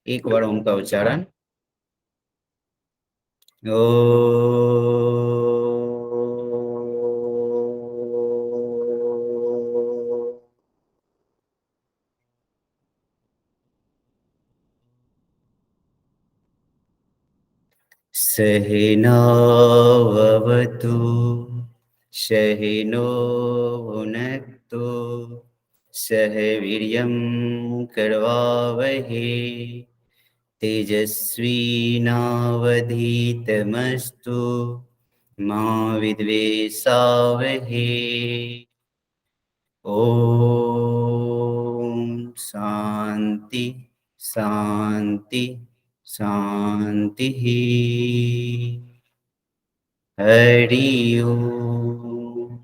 एक बार ओम का उच्चारण। ओ सहनावतु सहनो भुनक्तु सह वीर्यं करवावहै तेजस्विनावधीतमस्तु मा विद्वेषावहै। ओम शांति शांति शांति। हरि ओम।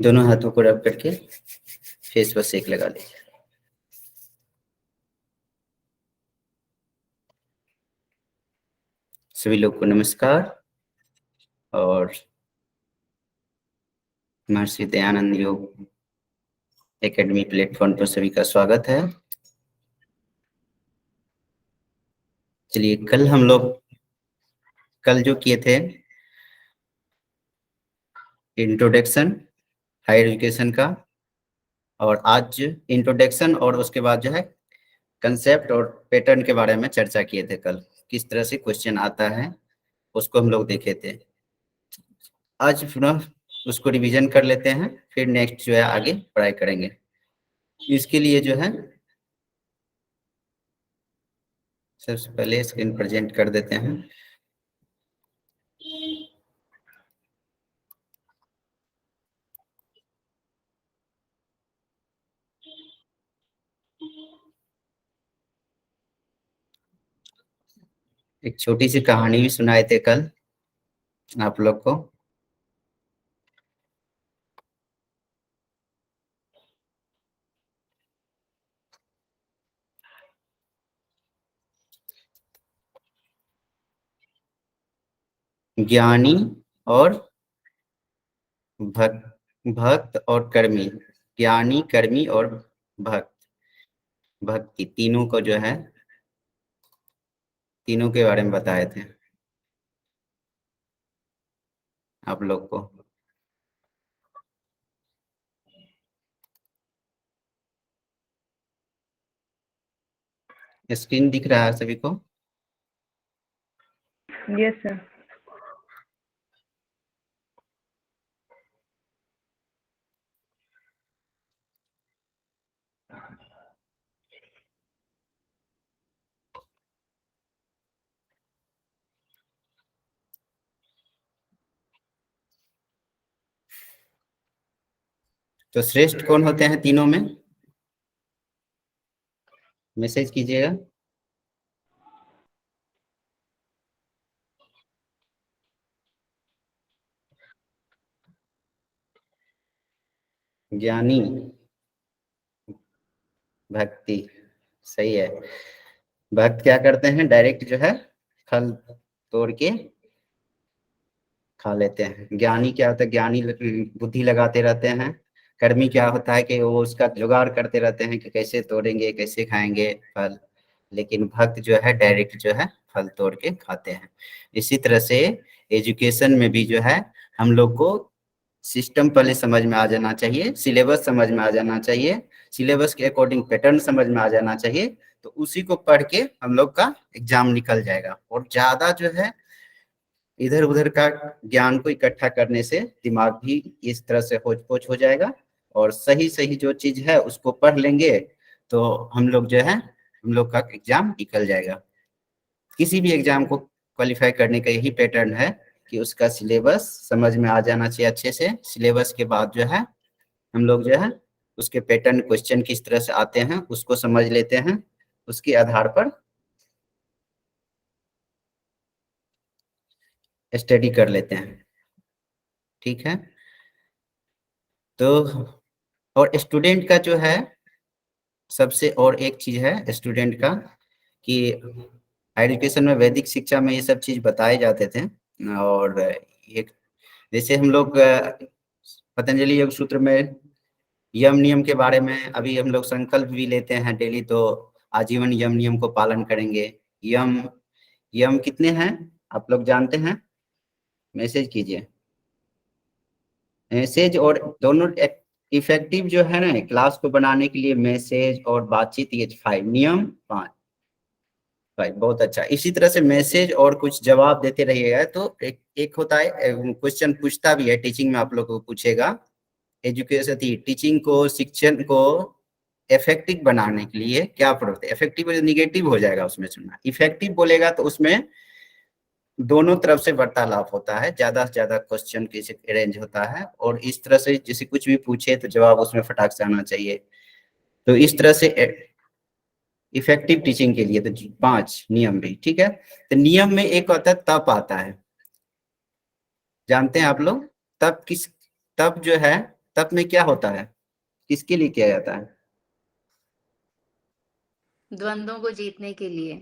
दोनों हाथों को रब करके फेस पर सेक लगा लीजिए। सभी लोग को नमस्कार और महर्षि दयानंद योग एकेडमी प्लेटफॉर्म पर सभी का स्वागत है। चलिए, कल हम लोग जो किए थे इंट्रोडक्शन हायर एजुकेशन का, और आज इंट्रोडक्शन और उसके बाद जो है कंसेप्ट और पैटर्न के बारे में चर्चा किए थे। कल किस तरह से क्वेश्चन आता है उसको हम लोग देखे थे। आज पुनः उसको रिवीजन कर लेते हैं, फिर नेक्स्ट जो है आगे पढ़ाई करेंगे। इसके लिए जो है सबसे पहले स्क्रीन प्रेजेंट कर देते हैं। एक छोटी सी कहानी भी सुनाए थे कल आप लोग को। ज्ञानी और भक्त और कर्मी, ज्ञानी कर्मी और भक्त, भक्ति, तीनों को जो है तीनों के बारे में बताए थे आप लोग को। स्क्रीन दिख रहा है सभी को? Yes sir. तो श्रेष्ठ कौन होते हैं तीनों में? मैसेज कीजिएगा। ज्ञानी, भक्ति, सही है। भक्त क्या करते हैं? डायरेक्ट जो है फल तोड़ के खा लेते हैं। ज्ञानी क्या होता है? ज्ञानी बुद्धि लगाते रहते हैं। कर्मी क्या होता है कि वो उसका जुगाड़ करते रहते हैं कि कैसे तोड़ेंगे, कैसे खाएंगे फल। लेकिन भक्त जो है डायरेक्ट जो है फल तोड़ के खाते हैं। इसी तरह से एजुकेशन में भी जो है हम लोग को सिस्टम पहले समझ में आ जाना चाहिए, सिलेबस समझ में आ जाना चाहिए, सिलेबस के अकॉर्डिंग पैटर्न समझ में आ जाना चाहिए। तो उसी को पढ़ के हम लोग का एग्जाम निकल जाएगा। और ज्यादा जो है इधर उधर का ज्ञान को इकट्ठा करने से दिमाग भी इस तरह से होच पोच हो जाएगा। और सही सही जो चीज है उसको पढ़ लेंगे तो हम लोग जो है हम लोग का एग्जाम निकल जाएगा। किसी भी एग्जाम को क्वालिफाई करने का यही पैटर्न है कि उसका सिलेबस समझ में आ जाना चाहिए अच्छे से। सिलेबस के बाद जो है हम लोग जो है उसके पैटर्न, क्वेश्चन किस तरह से आते हैं उसको समझ लेते हैं। उसके आधार पर स्टडी कर लेते हैं। ठीक है। तो और स्टूडेंट का जो है सबसे और एक चीज है स्टूडेंट का कि हायर एजुकेशन में वैदिक शिक्षा में ये सब चीज बताए जाते थे। और एक जैसे हम लोग पतंजलि योग सूत्र में यम नियम के बारे में अभी हम लोग संकल्प भी लेते हैं डेली, तो आजीवन यम नियम को पालन करेंगे। यम यम कितने हैं आप लोग जानते हैं? मैसेज कीजिए। मैसेज और दोनों इफेक्टिव जो है ना क्लास को बनाने के लिए, मैसेज और बातचीत, ये 5 नियम, 5। भाई बहुत अच्छा। इसी तरह से मैसेज और कुछ जवाब देते रहिएगा। तो एक होता है क्वेश्चन पूछता भी है टीचिंग में, आप लोग को पूछेगा एजुकेशन थी टीचिंग को, शिक्षण को इफेक्टिव बनाने के लिए क्या प्रोडक्ट, इफेक्टिव निगेटिव हो जाएगा उसमें सुनना, इफेक्टिव बोलेगा तो उसमें दोनों तरफ से वार्तालाप होता है, ज्यादा से ज्यादा क्वेश्चन की अरेंज होता है, और इस तरह से जैसे कुछ भी पूछे तो जवाब उसमें फटाक से आना चाहिए। तो इस तरह से इफेक्टिव टीचिंग के लिए तो 5 नियम भी ठीक है। तो नियम में एक होता है तप आता है, जानते हैं आप लोग? तप किस, तप जो है, तप में क्या होता है, किसके लिए किया जाता है? द्वंद्वों को जीतने के लिए।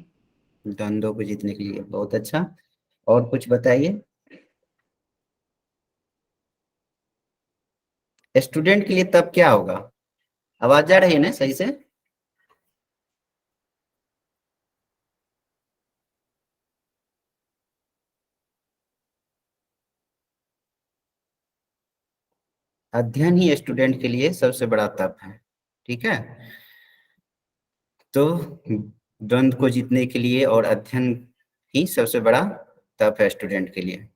द्वंद्वों को जीतने के लिए, बहुत अच्छा। और कुछ बताइए। स्टूडेंट के लिए तब क्या होगा? आवाज जा रही है ना सही से? अध्ययन ही स्टूडेंट के लिए सबसे बड़ा तप है, ठीक है। तो द्वंद्व को जीतने के लिए और अध्ययन ही सबसे बड़ा तप है स्टूडेंट के लिए।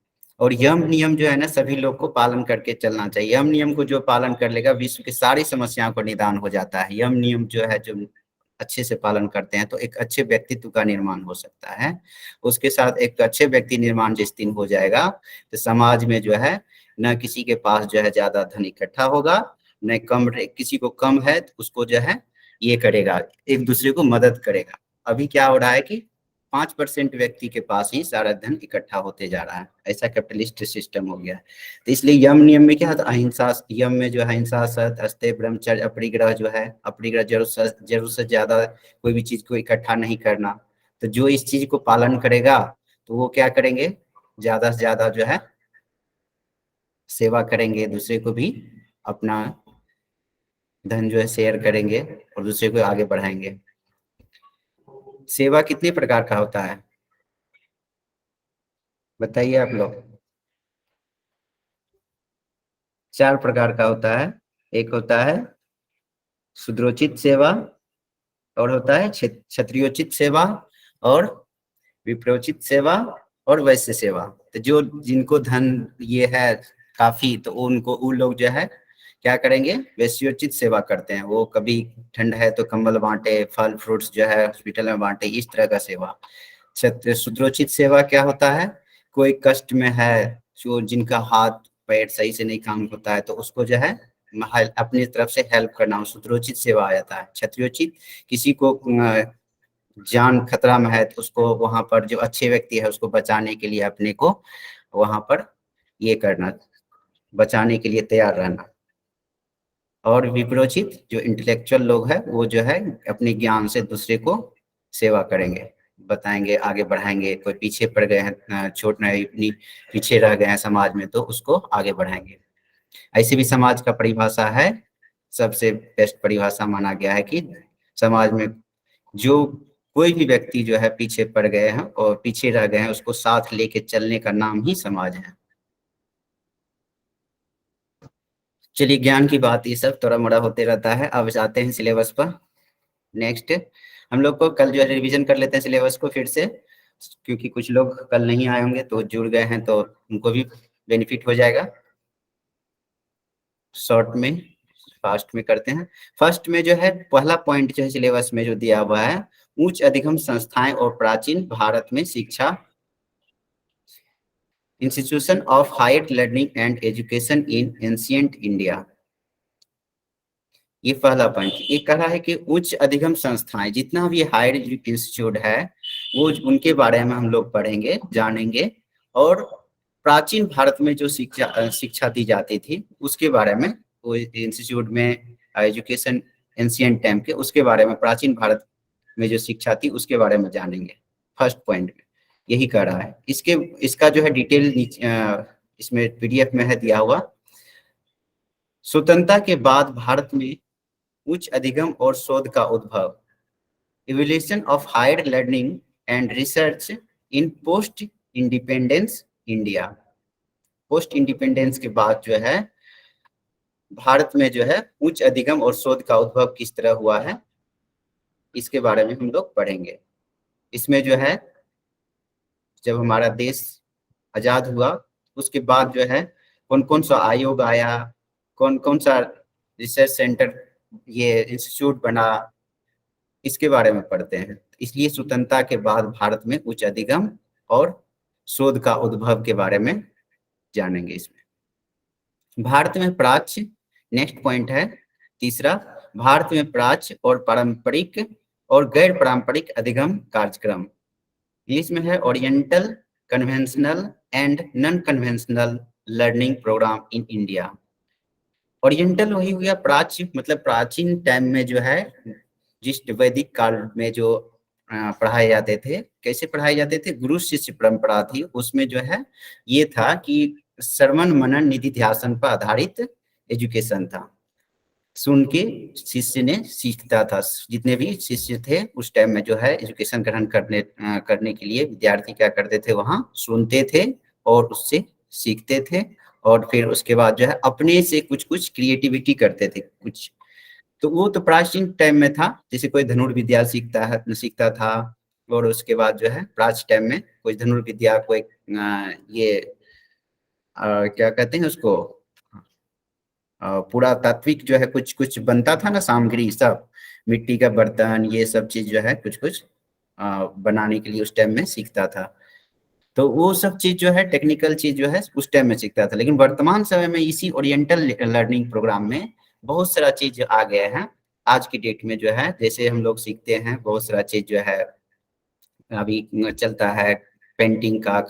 और यम नियम जो है ना सभी लोग को पालन करके चलना चाहिए। यम नियम को जो पालन कर लेगा विश्व की सारी समस्याओं को निदान हो जाता है। यम नियम जो है, जो अच्छे से पालन करते हैं तो एक अच्छे व्यक्तित्व का निर्माण हो सकता है। उसके साथ एक अच्छे व्यक्ति निर्माण जिस दिन हो जाएगा तो समाज में जो है न किसी के पास जो है ज्यादा धन इकट्ठा होगा, न कम, किसी को कम है तो उसको जो है ये करेगा, एक दूसरे को मदद करेगा। अभी क्या हो रहा है कि 5% व्यक्ति के पास ही सारा धन इकट्ठा होते जा रहा है, ऐसा कैपिटलिस्ट सिस्टम हो गया है। तो इसलिए यम नियम में क्या था, अहिंसा यम में जो है अहिंसा, सत्य, अस्तेय, ब्रह्मचर्य, अपरिग्रह जो है, अपरिग्रह जरूर से ज्यादा कोई भी चीज को इकट्ठा नहीं करना। तो जो इस चीज को पालन करेगा तो वो क्या करेंगे, ज्यादा से ज्यादा जो है सेवा करेंगे, दूसरे को भी अपना धन जो है शेयर करेंगे और दूसरे को आगे बढ़ाएंगे। सेवा कितने प्रकार का होता है बताइए आप लोग? 4 प्रकार का होता है। एक होता है शूद्रोचित सेवा, और होता है क्षत्रियोचित सेवा, और विप्रोचित सेवा, और वैश्य सेवा। तो जो जिनको धन ये है काफी, तो उनको उन लोग जो है क्या करेंगे, वैश्योचित सेवा करते हैं। वो कभी ठंड है तो कंबल बांटे, फल फ्रूट्स जो है हॉस्पिटल में बांटे, इस तरह का सेवा। शूद्रोचित सेवा क्या होता है, कोई कष्ट में है, जो जिनका हाथ पैर सही से नहीं काम होता है तो उसको जो है अपनी तरफ से हेल्प करना, शूद्रोचित सेवा आ जाता है। क्षत्रियोचित, किसी को जान खतरा में है तो उसको वहां पर, जो अच्छे व्यक्ति है उसको बचाने के लिए अपने को वहां पर ये करना, बचाने के लिए तैयार रहना। और विप्रोचित, जो इंटेलेक्चुअल लोग हैं वो जो है अपने ज्ञान से दूसरे को सेवा करेंगे, बताएंगे, आगे बढ़ाएंगे। कोई पीछे पड़ गए हैं, छोट नहीं, पीछे रह गए हैं समाज में, तो उसको आगे बढ़ाएंगे। ऐसे भी समाज का परिभाषा है, सबसे बेस्ट परिभाषा माना गया है कि समाज में जो कोई भी व्यक्ति जो है पीछे पड़ गए हैं और पीछे रह गए हैं, उसको साथ लेके चलने का नाम ही समाज है। चलिए, ज्ञान की बात ये सब थोड़ा मोड़ा होते रहता है। अब आते हैं सिलेबस पर। नेक्स्ट हम लोग को कल जो है रिवीजन कर लेते हैं सिलेबस को फिर से, क्योंकि कुछ लोग कल नहीं आए होंगे तो जुड़ गए हैं, तो उनको भी बेनिफिट हो जाएगा। शॉर्ट में, फास्ट में करते हैं। फर्स्ट में जो है पहला पॉइंट जो है सिलेबस में जो दिया हुआ है, उच्च अधिगम संस्थाएं और प्राचीन भारत में शिक्षा, institution of higher learning and education in ancient India. ये पहला पॉइंट। ये कह रहा है कि उच्च अधिगम संस्थाएं, जितना भी हायर इंस्टीट्यूट है वो उनके बारे में हम लोग पढ़ेंगे, जानेंगे। और प्राचीन भारत में जो शिक्षा दी जाती थी उसके बारे में, वो इंस्टीट्यूट में एजुकेशन एंशिएंट टाइम के, उसके बारे में, प्राचीन भारत में जो शिक्षा थी उसके बारे में जानेंगे। फर्स्ट पॉइंट में यही कह रहा है। इसके इसका जो है डिटेल इसमें पीडीएफ में है दिया हुआ। स्वतंत्रता के बाद भारत में उच्च अधिगम और शोध का उद्भव, evaluation of higher learning and research in post independence India. Post independence के बाद जो है भारत में जो है उच्च अधिगम और शोध का उद्भव किस तरह हुआ है, इसके बारे में हम लोग पढ़ेंगे। इसमें जो है जब हमारा देश आजाद हुआ उसके बाद जो है कौन कौन सा आयोग आया, कौन कौन सा रिसर्च सेंटर, ये इंस्टीट्यूट बना, इसके बारे में पढ़ते हैं। इसलिए स्वतंत्रता के बाद भारत में उच्च अधिगम और शोध का उद्भव के बारे में जानेंगे। इसमें भारत में प्राच्य, नेक्स्ट पॉइंट है तीसरा, भारत में प्राच्य और पारंपरिक और गैर पारंपरिक अधिगम कार्यक्रम। इसमें है oriental, conventional and non conventional learning program in India. Oriental वही हो गया प्राच्य, मतलब प्राचीन टाइम में जो है जिस वैदिक काल में जो पढ़ाए जाते थे, कैसे पढ़ाए जाते थे, गुरु शिष्य परंपरा थी। उसमें जो है ये था कि श्रवण मनन निधि ध्यासन पर आधारित एजुकेशन था। सुन के शिष्य ने सीखता था। जितने भी शिष्य थे उस टाइम में जो है एजुकेशन ग्रहण करने के लिए विद्यार्थी क्या करते थे, वहां सुनते थे और उससे सीखते थे और फिर उसके बाद जो है अपने से कुछ कुछ क्रिएटिविटी करते थे कुछ। तो वो तो प्राचीन टाइम में था, जैसे कोई धनुर्विद्या सीखता था और उसके बाद जो है प्राचीन टाइम में कोई धनुर्विद्या, कोई क्या कहते हैं उसको, पूरा तात्विक जो है कुछ कुछ बनता था ना, सामग्री सब, मिट्टी का बर्तन, ये सब चीज जो है कुछ कुछ बनाने के लिए उस टाइम में सीखता था। तो वो सब चीज जो है टेक्निकल चीज जो है उस टाइम में सीखता था। लेकिन वर्तमान समय में इसी ओरिएंटल लर्निंग प्रोग्राम में बहुत सारा चीज आ गया है। आज की डेट में जो है जैसे हम लोग सीखते हैं बहुत सारा चीज जो है अभी चलता है, पेंटिंग का,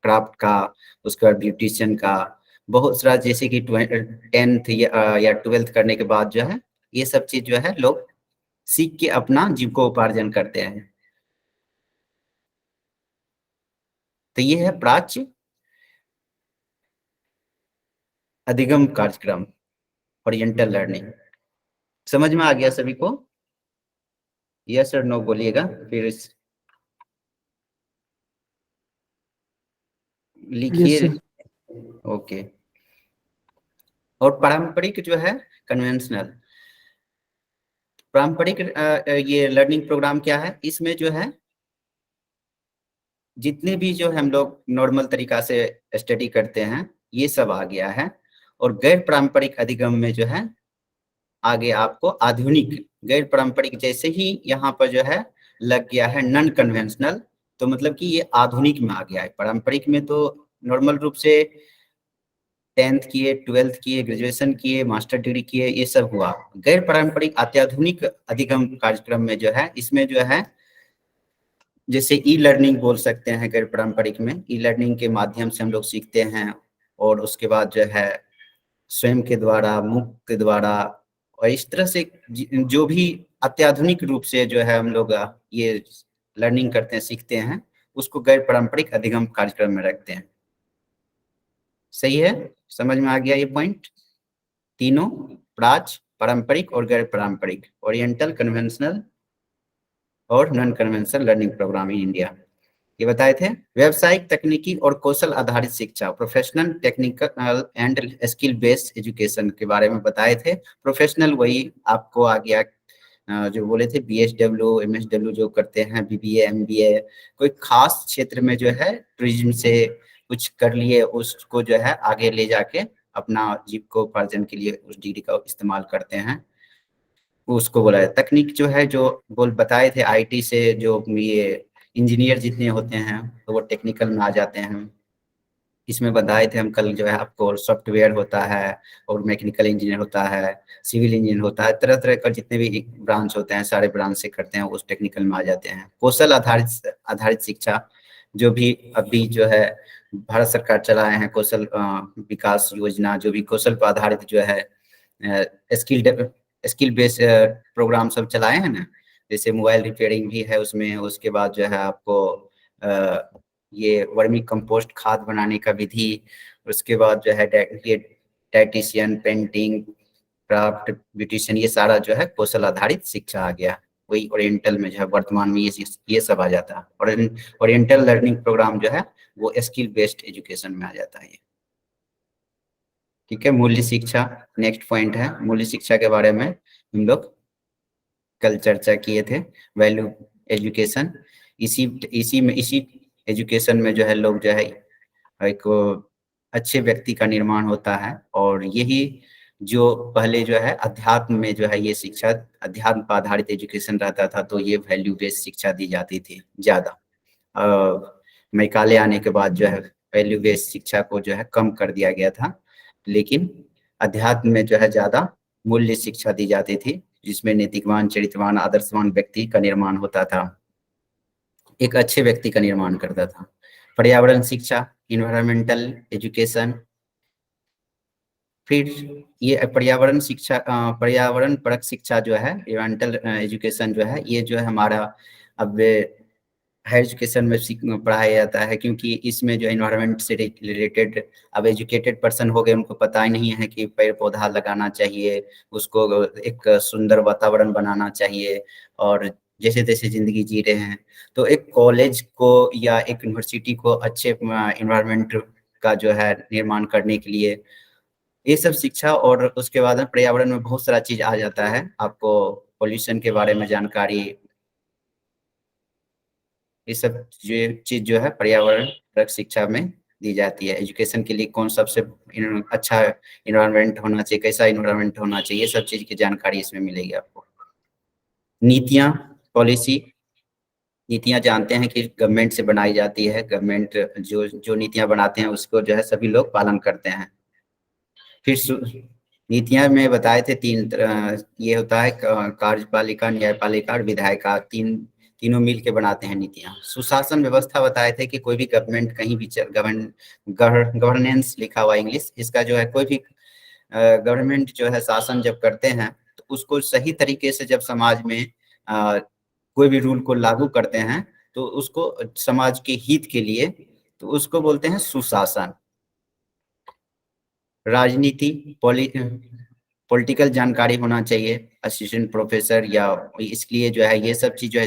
क्राफ्ट का, उसके बाद ब्यूटिशियन का, बहुत सारा, जैसे कि 10th या 12th करने के बाद जो है ये सब चीज जो है लोग सीख के अपना जीविकोपार्जन करते हैं। तो ये है प्राच्य अधिगम कार्यक्रम, ओरिएंटल लर्निंग। समझ में आ गया सभी को? यस और नो बोलिएगा, फिर लिखिए। Yes, sir. ओके। और पारंपरिक जो है कन्वेंशनल, पारंपरिक ये लर्निंग प्रोग्राम क्या है, इसमें जो है जितने भी जो हम लोग नॉर्मल तरीका से स्टडी करते हैं ये सब आ गया है। और गैर पारंपरिक अधिगम में जो है आगे आपको आधुनिक, गैर पारंपरिक जैसे ही यहाँ पर जो है लग गया है नॉन कन्वेंशनल, तो मतलब कि ये आधुनिक में आ गया है। पारंपरिक में तो नॉर्मल रूप से 10th किए, 12th किए, ग्रेजुएशन किए, मास्टर डिग्री किए, ये सब हुआ। गैर पारंपरिक अत्याधुनिक अधिगम कार्यक्रम में जो है, इसमें जो है जैसे ई लर्निंग बोल सकते हैं, गैर पारंपरिक में ई लर्निंग के माध्यम से हम लोग सीखते हैं और उसके बाद जो है स्वयं के द्वारा, मुक्त के द्वारा, और इस तरह से जो भी अत्याधुनिक रूप से जो है हम लोग ये लर्निंग करते हैं, सीखते हैं, उसको गैर पारंपरिक अधिगम कार्यक्रम में रखते हैं। सही है? समझ में आ गया ये पॉइंट? तीनों, प्राच्य, पारंपरिक और गैर पारंपरिक, ओरिएंटल, कन्वेंशनल और non conventional learning program in India, ये बताए थे। व्यवसायिक, तकनीकी और कौशल आधारित शिक्षा, professional, technical and skill based education के बारे में बताए थे। प्रोफेशनल वही आपको आ गया, जो बोले थे BSW, MSW जो करते हैं, BBA, MBA, कोई खास क्षेत्र में जो है टूरिज्म से कुछ कर लिए, उसको जो है आगे ले जाके अपना जीविकोपार्जन के लिए उस डिग्री का इस्तेमाल करते हैं, उसको बोला है। तकनीक जो है, जो बताए थे IT से जो ये इंजीनियर जितने होते हैं तो वो टेक्निकल में आ जाते हैं। इसमें बताए थे हम कल जो है आपको, सॉफ्टवेयर होता है और मैकेनिकल इंजीनियर होता है, सिविल इंजीनियर होता है, तरह तरह का जितने भी ब्रांच होते हैं सारे ब्रांच से करते हैं, उस टेक्निकल में आ जाते हैं। कौशल आधारित शिक्षा, जो भी अभी जो है भारत सरकार चलाए हैं कौशल विकास योजना, जो भी कौशल पर आधारित जो है स्किल बेस्ड प्रोग्राम सब चलाए हैं ना, जैसे मोबाइल रिपेयरिंग भी है उसमें, उसके बाद जो है आपको ये वर्मी कंपोस्ट खाद बनाने का विधि, उसके बाद जो है ये डाइटिशियन, पेंटिंग, क्राफ्ट, ब्यूटिशियन, ये सारा जो है कौशल आधारित शिक्षा आ गया। वही ओरिएंटल में जो है वर्तमान में ये सब आ जाता है। और ओरिएंटल लर्निंग प्रोग्राम जो है वो स्किल बेस्ड एजुकेशन में आ जाता है। ठीक है, मूल्य शिक्षा नेक्स्ट पॉइंट है। मूल्य शिक्षा के बारे में हम लोग कल चर्चा किए थे। वैल्यू एजुकेशन, इसी एजुकेशन में जो है लोग जो है एक अच्छे व्यक्ति का निर्माण होता है। और यही जो पहले जो है अध्यात्म में जो है ये शिक्षा अध्यात्म पर आधारित एजुकेशन रहता था, तो ये वैल्यू बेस्ड शिक्षा दी जाती थी ज्यादा। मैकाले आने के बाद जो है वैल्यू बेस्ड शिक्षा को जो है कम कर दिया गया था, लेकिन अध्यात्म में जो है ज्यादा मूल्य शिक्षा दी जाती थी, जिसमें नैतिकवान, चरित्रवान, आदर्शवान व्यक्ति का निर्माण होता था, एक अच्छे व्यक्ति का निर्माण करता था। पर्यावरण शिक्षा, इन्वायरमेंटल एजुकेशन, फिर ये पर्यावरण शिक्षा, पर्यावरण परक शिक्षा जो है इन्वायरमेंटल एजुकेशन जो है, ये जो है हमारा अब हायर एजुकेशन में पढ़ाया जाता है, क्योंकि इसमें जो इन्वायरमेंट से रिलेटेड अब एजुकेटेड पर्सन हो गए, उनको पता ही नहीं है कि पेड़ पौधा लगाना चाहिए, उसको एक सुंदर वातावरण बनाना चाहिए, और जैसे तैसे जिंदगी जी रहे हैं। तो एक कॉलेज को या एक यूनिवर्सिटी को अच्छे इन्वायरमेंट का जो है निर्माण करने के लिए ये सब शिक्षा, और उसके बाद में पर्यावरण में बहुत सारा चीज आ जाता है। आपको पोल्यूशन के बारे में जानकारी, ये सब चीज जो है पर्यावरण परक शिक्षा में दी जाती है। एजुकेशन के लिए कौन सबसे अच्छा इन्वायरमेंट होना चाहिए, कैसा इन्वायरमेंट होना चाहिए, ये सब चीज की जानकारी इसमें मिलेगी आपको। नीतियां, पॉलिसी, नीतियां जानते हैं कि गवर्नमेंट से बनाई जाती है, गवर्नमेंट जो जो नीतियां बनाते हैं उसको जो है सभी लोग पालन करते हैं। फिर नीतियां में बताए थे तीन तरह, ये होता है कार्यपालिका, न्यायपालिका और विधायिका, तीनों मिल के बनाते हैं नीतियां। सुशासन व्यवस्था बताए थे कि कोई भी गवर्नमेंट कहीं भी गवर्नेंस लिखा हुआ इंग्लिश, इसका जो है कोई भी गवर्नमेंट जो है शासन जब करते हैं तो उसको सही तरीके से जब समाज में कोई भी रूल को लागू करते हैं तो उसको समाज के हित के लिए, तो उसको बोलते हैं सुशासन। राजनीति, पॉलिटिकल जानकारी होना चाहिए असिस्टेंट प्रोफेसर, या इसलिए जो है ये सब चीज जो है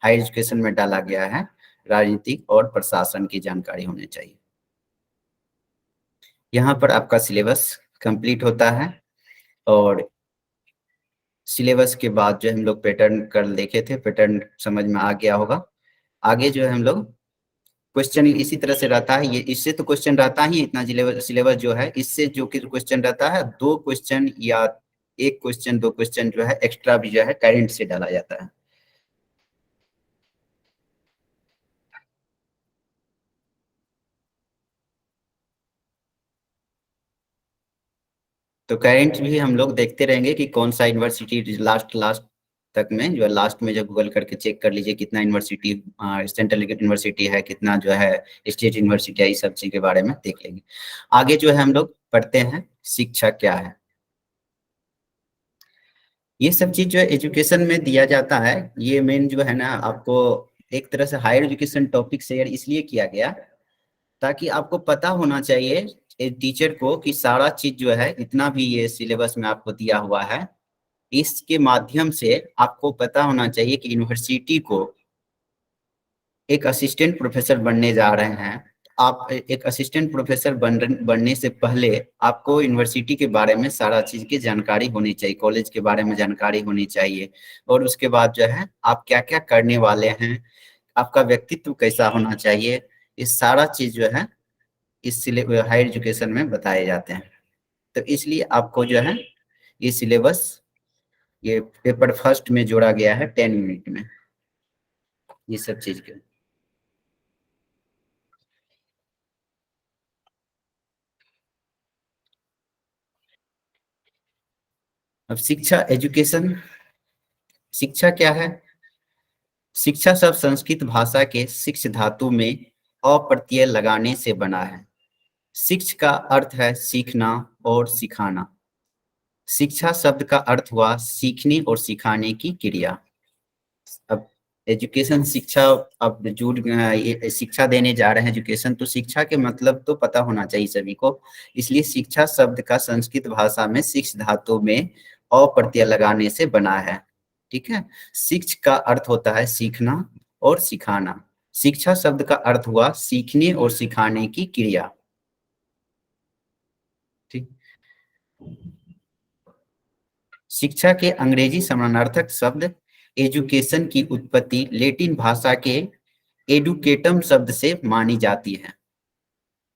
हायर एजुकेशन में डाला गया है, राजनीतिक और प्रशासन की जानकारी होनी चाहिए। यहाँ पर आपका सिलेबस कंप्लीट होता है, और सिलेबस के बाद जो हम लोग पैटर्न कल देखे थे, पैटर्न समझ में आ गया होगा। आगे जो है हम लोग क्वेश्चन इसी तरह से रहता है, ये इससे तो क्वेश्चन रहता ही इतना सिलेबस जो है, इससे जो कि क्वेश्चन रहता है 2 क्वेश्चन या 1 क्वेश्चन 2 क्वेश्चन जो है एक्स्ट्रा भी जो है करंट से डाला जाता है। तो करंट भी हम लोग देखते रहेंगे कि कौन सा यूनिवर्सिटी लास्ट तक में जो है, लास्ट में जब गूगल करके चेक कर लीजिए कितना यूनिवर्सिटी सेंट्रल यूनिवर्सिटी है, कितना जो है स्टेट यूनिवर्सिटी है, इस सब चीज के बारे में देख लेंगे। आगे जो है हम लोग पढ़ते हैं शिक्षा क्या है। ये सब चीज जो है एजुकेशन में दिया जाता है, ये मेन जो है ना आपको एक तरह से हायर एजुकेशन टॉपिक शेयर इसलिए किया गया ताकि आपको पता होना चाहिए टीचर को कि सारा चीज जो है इतना भी ये सिलेबस में आपको दिया हुआ है, इसके माध्यम से आपको पता होना चाहिए कि यूनिवर्सिटी को एक असिस्टेंट प्रोफेसर बनने जा रहे हैं। आप एक असिस्टेंट प्रोफेसर बनने से पहले आपको यूनिवर्सिटी के बारे में सारा चीज की जानकारी होनी चाहिए, कॉलेज के बारे में जानकारी होनी चाहिए, और उसके बाद जो है आप क्या क्या करने वाले हैं, आपका व्यक्तित्व कैसा होना चाहिए, इस सारा चीज जो है इस हायर एजुकेशन में बताए जाते हैं। तो इसलिए आपको जो है ये सिलेबस ये पेपर फर्स्ट में जोड़ा गया है 10 यूनिट में, ये सब चीज के। अब शिक्षा एजुकेशन, शिक्षा क्या है? शिक्षा शब्द संस्कृत भाषा के शिक्ष धातु में अप्रत्यय लगाने से बना है। शिक्ष का अर्थ है सीखना और सिखाना। शिक्षा शब्द का अर्थ हुआ सीखने और सिखाने की क्रिया। अब एजुकेशन शिक्षा, अब ये शिक्षा देने जा रहे हैं एजुकेशन, तो शिक्षा के मतलब तो पता होना चाहिए सभी को। इसलिए शिक्षा शब्द का संस्कृत भाषा में शिक्ष धातु में अ प्रत्यय लगाने से बना है। ठीक है, शिक्ष का अर्थ होता है सीखना और सिखाना। शिक्षा शब्द का अर्थ हुआ सीखने और सिखाने की क्रिया। ठीक, शिक्षा के अंग्रेजी समानार्थक शब्द एजुकेशन की उत्पत्ति लेटिन भाषा के एडुकेटम शब्द से मानी जाती है।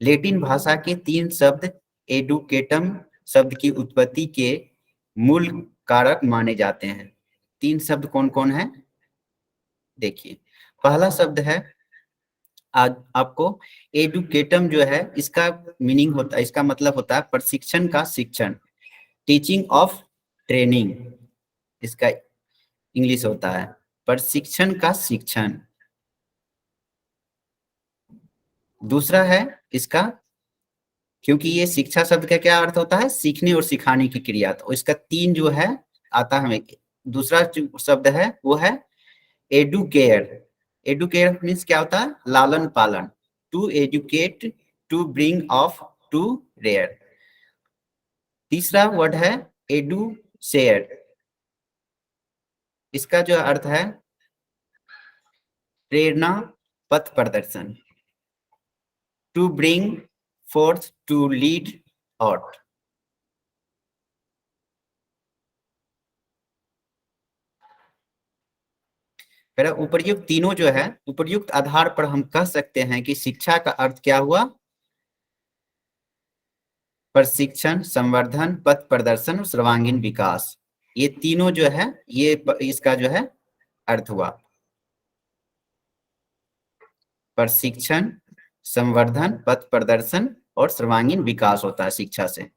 लेटिन भाषा के 3 शब्द एडुकेटम शब्द की उत्पत्ति के मूल कारक माने जाते हैं। 3 शब्द कौन कौन है देखिए। पहला शब्द है, आज आपको एडुकेटम जो है इसका मीनिंग होता है, इसका मतलब होता है प्रशिक्षण का शिक्षण, टीचिंग ऑफ ट्रेनिंग, इसका इंग्लिश होता है प्रशिक्षण का शिक्षण। दूसरा है इसका, क्योंकि ये शिक्षा शब्द का क्या अर्थ होता है सीखने और सिखाने की क्रिया, तो इसका 3 जो है आता है हमें। दूसरा जो शब्द है वो है एडुकेयर। एडुकेयर मीन्स क्या होता है लालन पालन, to educate, to bring off, to rear. तीसरा वर्ड है एडुसेयर, इसका जो अर्थ है प्रेरणा, पथ प्रदर्शन, to bring forth, to lead out. फिर उपर्युक्त तीनों जो है, उपर्युक्त आधार पर हम कह सकते हैं कि शिक्षा का अर्थ क्या हुआ प्रशिक्षण, संवर्धन, पथ प्रदर्शन और सर्वांगीण विकास। ये तीनों जो है ये इसका जो है अर्थ हुआ प्रशिक्षण, संवर्धन, पथ प्रदर्शन और सर्वांगीण विकास होता है शिक्षा से।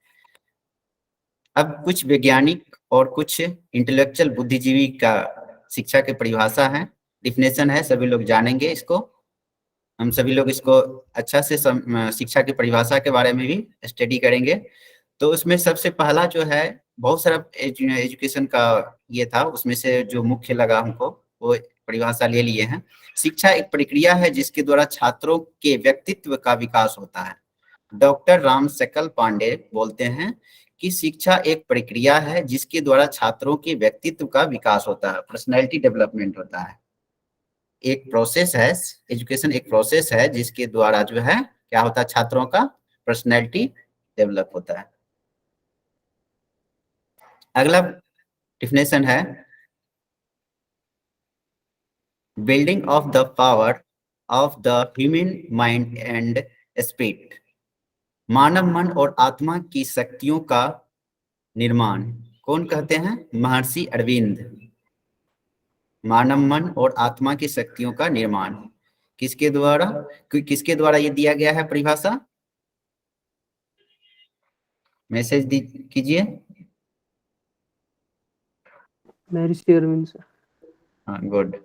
अब कुछ वैज्ञानिक और कुछ इंटेलेक्चुअल बुद्धिजीवी का शिक्षा की परिभाषा है, डिफिनेशन है, सभी लोग जानेंगे इसको। हम सभी लोग इसको अच्छा से शिक्षा की परिभाषा के बारे में भी स्टडी करेंगे। तो उसमें सबसे पहला जो है, बहुत सारा एजुकेशन का ये था, उसमें से जो मुख्य लगा हमको वो परिभाषा ले लिए हैं। शिक्षा एक प्रक्रिया है जिसके द्वारा छात्रों के व्यक्तित्व का विकास होता है। डॉक्टर राम सकल पांडे बोलते हैं कि शिक्षा एक प्रक्रिया है जिसके द्वारा छात्रों के व्यक्तित्व का विकास होता है, पर्सनैलिटी डेवलपमेंट होता है। एक प्रोसेस है, एजुकेशन एक प्रोसेस है जिसके द्वारा जो है क्या होता है छात्रों का पर्सनैलिटी डेवलप होता है। अगला डिफिनेशन है building of the power of the human mind and spirit, मानव मन और आत्मा की शक्तियों का निर्माण। कौन कहते हैं महर्षि अरविंद। मानव मन और आत्मा की शक्तियों का निर्माण किसके द्वारा, किसके द्वारा ये दिया गया है परिभाषा, मैसेज कीजिए। महर्षि अरविंद सर। हाँ good.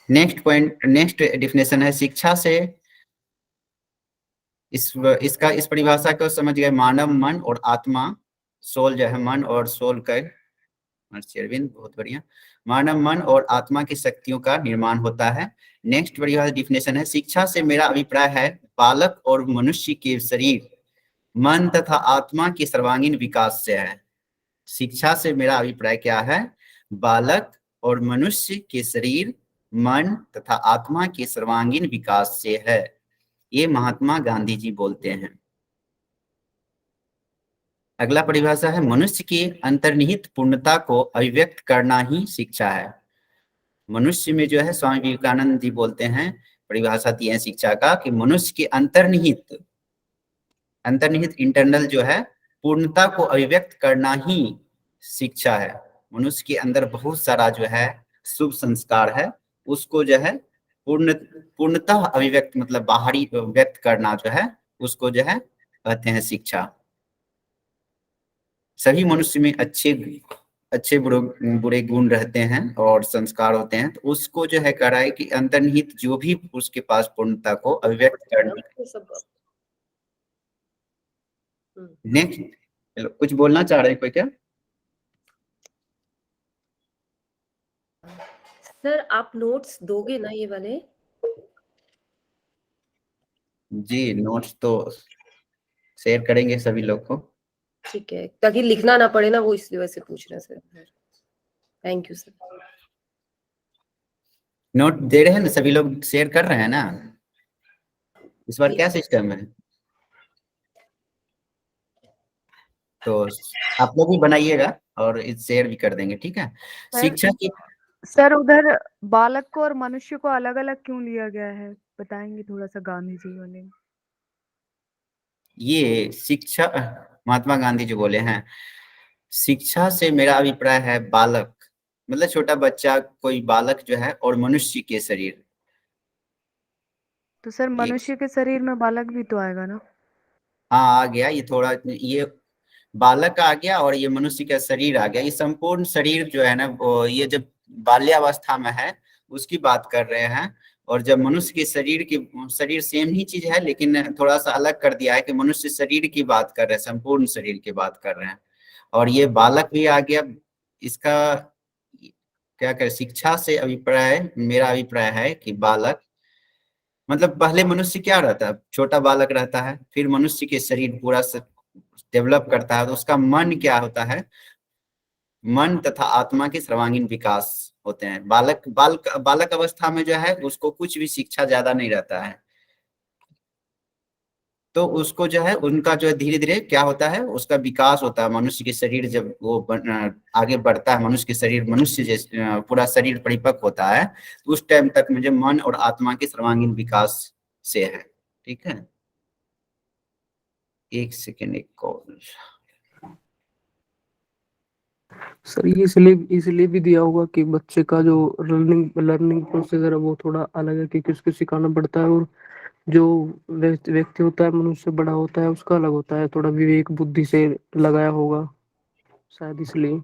Next point, next definition है शिक्षा से, इसका इस परिभाषा को समझ गए, मानव मन और आत्मा, सोल जो है मन और सोल का, महर्षि अरविंद, बहुत बढ़िया। मानव मन और आत्मा की शक्तियों का निर्माण होता है। नेक्स्ट परिभाषा डिफिनेशन है शिक्षा से मेरा अभिप्राय है बालक और मनुष्य के शरीर, मन तथा आत्मा के सर्वांगीण विकास से है। शिक्षा से मेरा अभिप्राय क्या है बालक और मनुष्य के शरीर, मन तथा आत्मा के सर्वांगीण विकास से है। ये महात्मा गांधी जी बोलते हैं। अगला परिभाषा है मनुष्य की अंतर्निहित पूर्णता को अभिव्यक्त करना ही शिक्षा है। मनुष्य में जो है स्वामी विवेकानंद जी बोलते हैं, परिभाषा दी है शिक्षा का कि मनुष्य के अंतर्निहित, अंतर्निहित इंटरनल जो है पूर्णता को अभिव्यक्त करना ही शिक्षा है। मनुष्य के अंदर बहुत सारा जो है शुभ संस्कार है, उसको जो है पूर्णतः अभिव्यक्त मतलब बाहरी व्यक्त करना जो है उसको जो है कहते हैं शिक्षा। सभी मनुष्य में अच्छे अच्छे बुरे गुण रहते हैं और संस्कार होते हैं, तो उसको जो है कह रहा है कि अंतर्निहित जो भी उसके पास पूर्णता को अभिव्यक्त करना। नेक्स्ट, कुछ बोलना चाह रहे हैं कोई क्या? सर आप नोट्स दोगे ना ये वाले? जी, नोट्स तो शेयर करेंगे सभी लोग को। ठीक है, ताकि लिखना ना पड़े ना, वो इसलिए वैसे पूछ रहे हैं sir. Thank you sir. Note दे रहे हैं ना, सभी लोग शेयर कर रहे हैं ना। इस बार क्या सिस्टम है? तो आप लोग भी बनाइएगा और इस शेयर भी कर देंगे, ठीक है। शिक्षा की सर उधर बालक को और मनुष्य को अलग अलग क्यों लिया गया है, बताएंगे थोड़ा सा गांधी जी वाले। ये शिक्षा, महात्मा गांधी जो बोले हैं, शिक्षा से मेरा अभिप्राय है बालक, मतलब छोटा बच्चा, कोई बालक जो है, और मनुष्य के शरीर। तो सर मनुष्य के शरीर में बालक भी तो आएगा ना। हाँ, आ गया ये, थोड़ा ये बालक आ गया और ये मनुष्य का शरीर आ गया। ये संपूर्ण शरीर जो है ना, वो ये जब बाल्यावस्था में है उसकी बात कर रहे हैं। और जब मनुष्य के शरीर की, शरीर सेम ही चीज है लेकिन थोड़ा सा अलग कर दिया है कि मनुष्य शरीर की बात कर रहे हैं, संपूर्ण शरीर की बात कर रहे हैं। और ये बालक भी आ गया। इसका क्या करें, शिक्षा से अभिप्राय, मेरा अभिप्राय है कि बालक मतलब पहले मनुष्य क्या रहता है, छोटा बालक रहता है, फिर मनुष्य के शरीर पूरा डेवलप करता है, तो उसका मन क्या होता है, मन तथा आत्मा के सर्वांगीण विकास होते हैं। बालक अवस्था में जो है उसको कुछ भी शिक्षा ज्यादा नहीं रहता है, तो उसको जो है उनका जो है धीरे धीरे क्या होता है, उसका विकास होता है। मनुष्य के शरीर जब वो आगे बढ़ता है, मनुष्य के शरीर, मनुष्य जैसे पूरा शरीर परिपक्व होता है, तो उस टाइम तक मुझे मन और आत्मा के सर्वांगीण विकास से है। ठीक है, एक सेकेंड, एक कॉल। सर ये इसलिए भी दिया होगा कि बच्चे का जो लर्निंग लर्निंग प्रोसेस है वो थोड़ा अलग है, क्योंकि उसको सिखाना पड़ता है। और जो व्यक्ति होता है, मनुष्य बड़ा होता है, उसका अलग होता है, थोड़ा विवेक बुद्धि से लगाया होगा शायद इसलिए।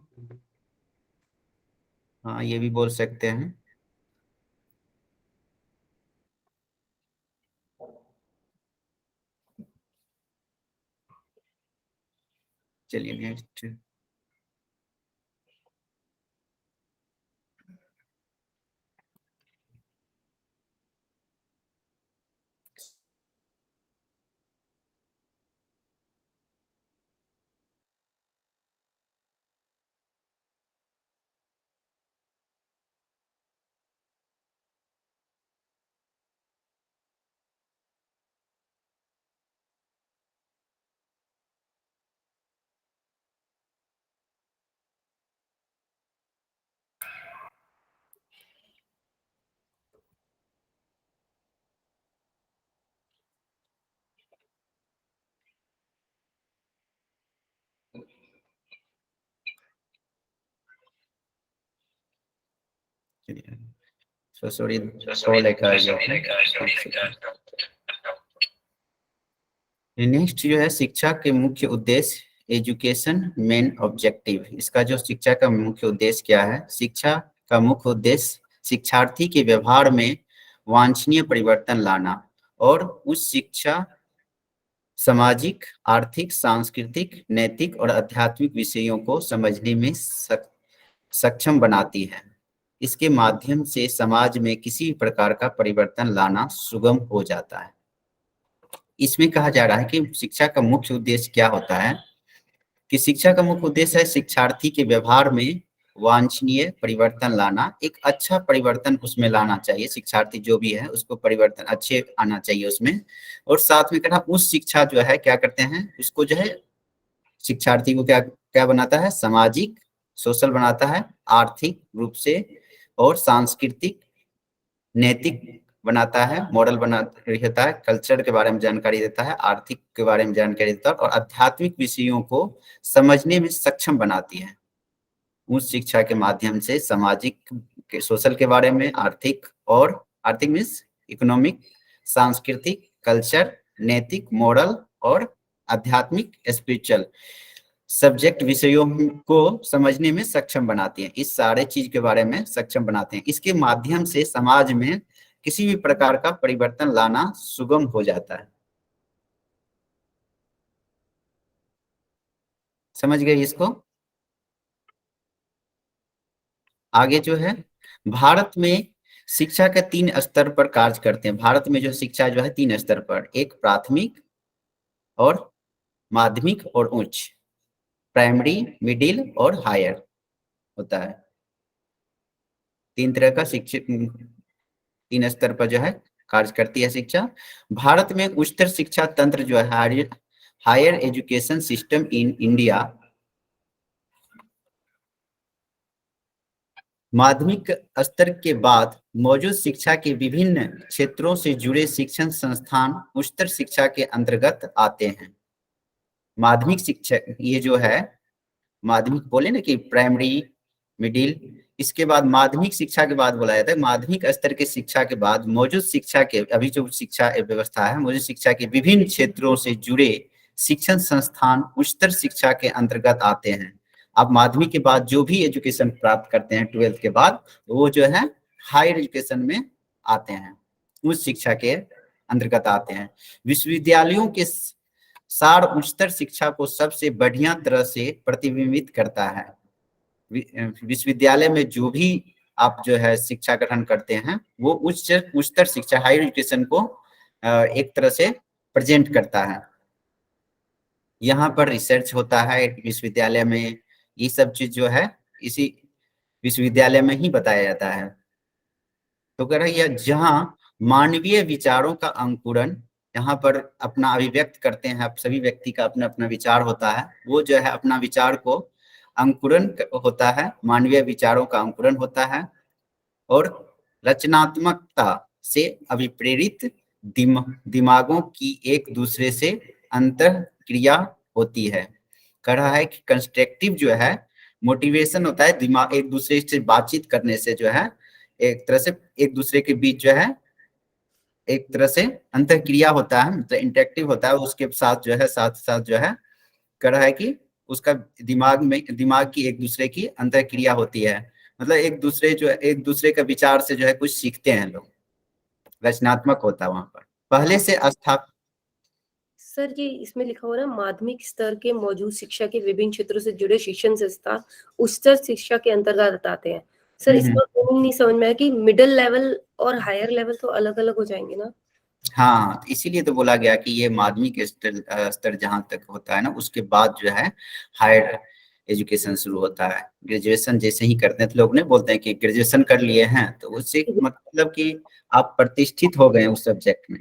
हाँ, ये भी बोल सकते हैं। चलिए नेक्स्ट। सॉरी, कॉल एक आ गया। नेक्स्ट जो है, शिक्षा के मुख्य उद्देश्य, एजुकेशन मेन ऑब्जेक्टिव। इसका जो शिक्षा का मुख्य उद्देश्य क्या है, शिक्षा का मुख्य उद्देश्य शिक्षार्थी के व्यवहार में वांछनीय परिवर्तन लाना और उस शिक्षा सामाजिक, आर्थिक, सांस्कृतिक, नैतिक और आध्यात्मिक विषयों को समझने में सक्षम बनाती है। इसके माध्यम से समाज में किसी प्रकार का परिवर्तन लाना सुगम हो जाता है। इसमें कहा जा रहा है कि शिक्षा का मुख्य उद्देश्य क्या होता है, कि शिक्षा का मुख्य उद्देश्य है शिक्षार्थी के व्यवहार में वांछनीय परिवर्तन लाना। एक अच्छा परिवर्तन उसमें लाना चाहिए, शिक्षार्थी जो भी है उसको परिवर्तन अच्छे आना चाहिए उसमें। और साथ में कहना, उस शिक्षा जो है क्या करते हैं, उसको जो है शिक्षार्थी को क्या क्या बनाता है, सामाजिक, सोशल बनाता है, आर्थिक रूप से, और सांस्कृतिक, नैतिक बनाता है, मॉरल बना रहता है, कल्चर के बारे में जानकारी देता है, आर्थिक के बारे में जानकारी देता है, और आध्यात्मिक विषयों को समझने में सक्षम बनाती है। उस शिक्षा के माध्यम से सामाजिक के, सोशल के बारे में, आर्थिक, और आर्थिक मीन्स इकोनॉमिक, सांस्कृतिक, कल्चर, नैतिक, मॉरल, और आध्यात्मिक, स्पिरिचुअल सब्जेक्ट विषयों को समझने में सक्षम बनाती हैं। इस सारे चीज के बारे में सक्षम बनाते हैं। इसके माध्यम से समाज में किसी भी प्रकार का परिवर्तन लाना सुगम हो जाता है। समझ गए इसको? आगे जो है, भारत में शिक्षा के 3 स्तर पर कार्य करते हैं। भारत में जो शिक्षा जो है 3 स्तर पर, एक प्राथमिक और माध्यमिक और उच्च, प्राइमरी, मिडिल और हायर होता है। 3 तरह का शिक्षा, 3 स्तर पर जो है कार्य करती है शिक्षा। भारत में उच्चतर शिक्षा तंत्र जो है, higher education system in India, माध्यमिक स्तर के बाद मौजूद शिक्षा के विभिन्न क्षेत्रों से जुड़े शिक्षण संस्थान उच्चतर शिक्षा के अंतर्गत आते हैं। माध्यमिक शिक्षा ये जो है, माध्यमिक बोले ना कि प्राइमरी, मिडिल, इसके बाद माध्यमिक शिक्षा के बाद बोला जाता है माध्यमिक स्तर के शिक्षा के बाद मौजूद शिक्षा के, अभी जो शिक्षा व्यवस्था है, मौजूद शिक्षा के विभिन्न क्षेत्रों से जुड़े शिक्षण संस्थान उच्चतर शिक्षा के अंतर्गत आते हैं। आप माध्यमिक के बाद जो भी एजुकेशन प्राप्त करते हैं 12th के बाद, वो जो है हायर एजुकेशन में आते हैं, उच्च शिक्षा के अंतर्गत आते हैं। विश्वविद्यालयों के सार उच्चतर शिक्षा को सबसे बढ़िया तरह से प्रतिबिंबित करता है। विश्वविद्यालय में जो भी आप जो है शिक्षा ग्रहण करते हैं, वो उच्चतर शिक्षा, हायर एजुकेशन को एक तरह से प्रेजेंट करता है। यहाँ पर रिसर्च होता है विश्वविद्यालय में, ये सब चीज जो है इसी विश्वविद्यालय में ही बताया जाता है। तो कह रही है जहाँ मानवीय विचारों का अंकुरण, यहाँ पर अपना अभिव्यक्त करते हैं, सभी व्यक्ति का अपना अपना विचार होता है, वो जो है अपना विचार को अंकुरण होता है, मानवीय विचारों का अंकुरण होता है, और रचनात्मकता से अभिप्रेरित दिमागों की एक दूसरे से अंतःक्रिया होती है। कह रहा है कि कंस्ट्रक्टिव जो है मोटिवेशन होता है, दिमाग एक दूसरे से बातचीत करने से जो है एक तरह से एक दूसरे के बीच जो है एक तरह से अंतःक्रिया होता है, मतलब इंटरेक्टिव होता है। उसके साथ जो है साथ जो है कह रहा है कि उसका दिमाग की एक दूसरे की अंतःक्रिया होती है, मतलब एक दूसरे का विचार से जो है कुछ सीखते हैं लोग, रचनात्मक होता है वहां पर। पहले से सर ये इसमें लिखा हुआ ना, माध्यमिक स्तर के मौजूद शिक्षा के विभिन्न क्षेत्रों से जुड़े शिक्षण संस्थान उच्चतर शिक्षा के अंतर्गत आते हैं। सर इसका मीनिंग नहीं समझ में आया कि मिडिल लेवल और हायर लेवल तो अलग अलग हो जाएंगे ना? हाँ, इसीलिए तो बोला गया कि ये माध्यमिक स्तर जहां तक होता है ना, उसके बाद जो है हायर एजुकेशन शुरू होता है। ग्रेजुएशन जैसे ही करते हैं तो लोग नहीं बोलते हैं कि ग्रेजुएशन कर लिए हैं, तो उससे मतलब कि आप प्रतिष्ठित हो गए उस सब्जेक्ट में।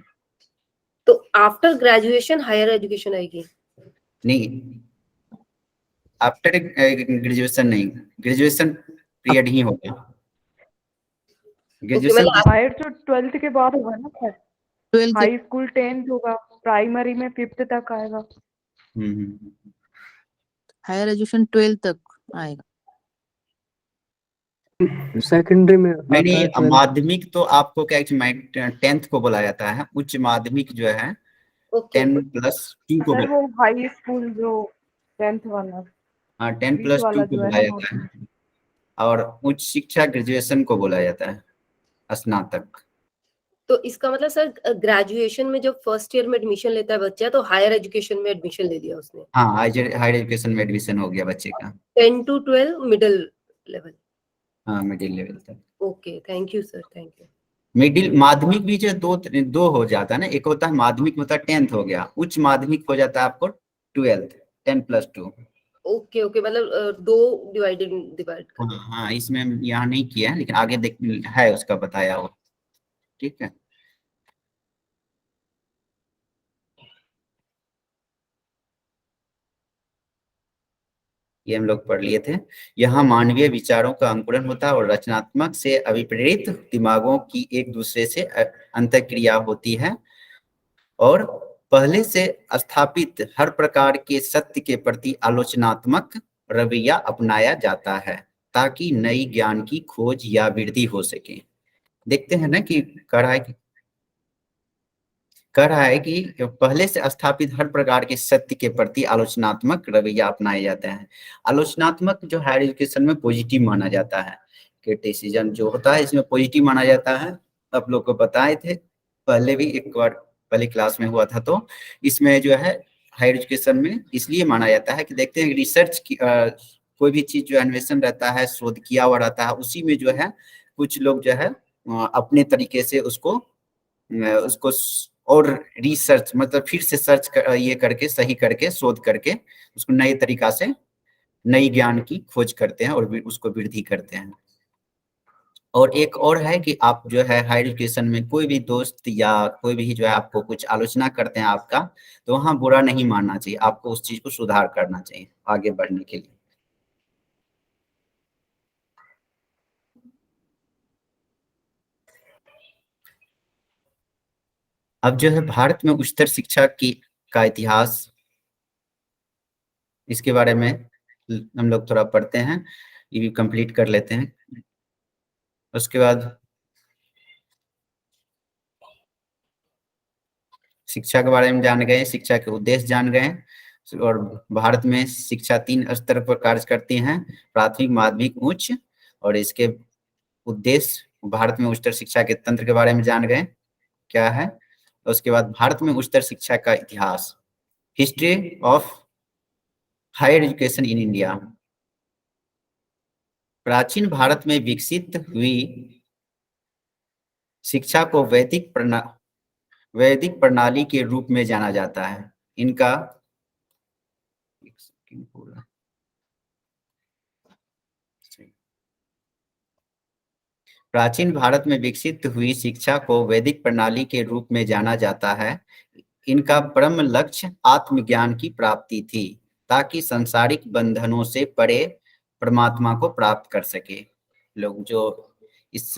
तो आफ्टर ग्रेजुएशन हायर एजुकेशन आएगी? नहीं, आफ्टर ग्रेजुएशन नहीं, ग्रेजुएशन पीरियड ही होगा। ग्रेजुएशन हायर तो 12th के बाद होगा ना sir? 12th high school 10th होगा, प्राइमरी में 5th तक आएगा। हायर एजुकेशन 12th तक आएगा। सेकेंडरी में आता है नहीं, 12th। माध्यमिक तो आपको क्या 10th को बोला जाता है, उच्च माध्यमिक जो है 10+2 को सर वो हाई स्कूल जो 10th वाला, 10+2 को बोला जाता है, और उच्च शिक्षा ग्रेजुएशन को बोला जाता है, स्नातक। तो इसका मतलब सर ग्रेजुएशन में जब फर्स्ट ईयर में एडमिशन लेता है बच्चा, तो हायर एजुकेशन में एडमिशन ले लिया उसने। हाँ, हायर एजुकेशन में एडमिशन हो गया बच्चे का। 10 to 12 मिडिल लेवल। हाँ, मिडिल लेवल तक। Okay, thank you sir, thank you. Middle माध्यमिक भी जो दो हो जाता है ना, एक होता है माध्यमिक होता है 10th हो गया, उच्च माध्यमिक हो जाता है आपको 12th, 10+2। ओके ओके, मतलब दो डिवाइड कर। हाँ, इसमें यहाँ नहीं किया है, लेकिन आगे देख है उसका बताया हुआ। ठीक है, ये हम लोग पढ़ लिए थे। यहाँ मानवीय विचारों का अंकुरण होता है और रचनात्मक से अभिप्रेरित दिमागों की एक दूसरे से अंतःक्रिया होती है, और पहले से स्थापित हर प्रकार के सत्य के प्रति आलोचनात्मक रवैया अपनाया जाता है ताकि नई ज्ञान की खोज या वृद्धि हो सके। देखते हैं ना कि कह रहा है कि पहले से स्थापित हर प्रकार के सत्य के प्रति आलोचनात्मक रवैया अपनाए जाते हैं। आलोचनात्मक जो हायर एजुकेशन में पॉजिटिव माना जाता है, क्रिटिसिज्म जो होता है इसमें पॉजिटिव माना जाता है। आप लोग को बताए थे पहले भी, एक बार पहले क्लास में हुआ था, तो इसमें जो है हायर एजुकेशन में इसलिए माना जाता है कि देखते हैं रिसर्च की कोई भी चीज जो अन्वेषण रहता है, शोध किया हुआ रहता है, उसी में जो है कुछ लोग जो है अपने तरीके से उसको और रिसर्च मतलब फिर से ये करके सही करके शोध करके उसको नए तरीका से नई ज्ञान की खोज करते हैं और उसको वृद्धि करते हैं। और एक और है कि आप जो है हायर एजुकेशन में कोई भी दोस्त या कोई भी जो है आपको कुछ आलोचना करते हैं आपका, तो वहाँ बुरा नहीं मानना चाहिए, आपको उस चीज को सुधार करना चाहिए आगे बढ़ने के लिए। अब जो है भारत में उच्चतर शिक्षा की का इतिहास, इसके बारे में हम लोग थोड़ा पढ़ते हैं, ये भी कंप्लीट कर लेते हैं। उसके बाद शिक्षा के बारे में जान गए, शिक्षा के उद्देश्य जान गए, और भारत में शिक्षा 3 स्तर पर कार्य करती हैं, प्राथमिक, माध्यमिक, उच्च। और इसके उद्देश्य, भारत में उच्चतर शिक्षा के तंत्र के बारे में जान गए क्या है। उसके बाद भारत में उच्चतर शिक्षा का इतिहास, history of higher education in India. प्राचीन भारत में विकसित हुई शिक्षा को वैदिक प्रणाली के रूप में जाना जाता है। इनका प्राचीन भारत में विकसित हुई शिक्षा को वैदिक प्रणाली के रूप में जाना जाता है। इनका परम लक्ष्य आत्मज्ञान की प्राप्ति थी, ताकि सांसारिक बंधनों से परे परमात्मा को प्राप्त कर सके। लोग जो इस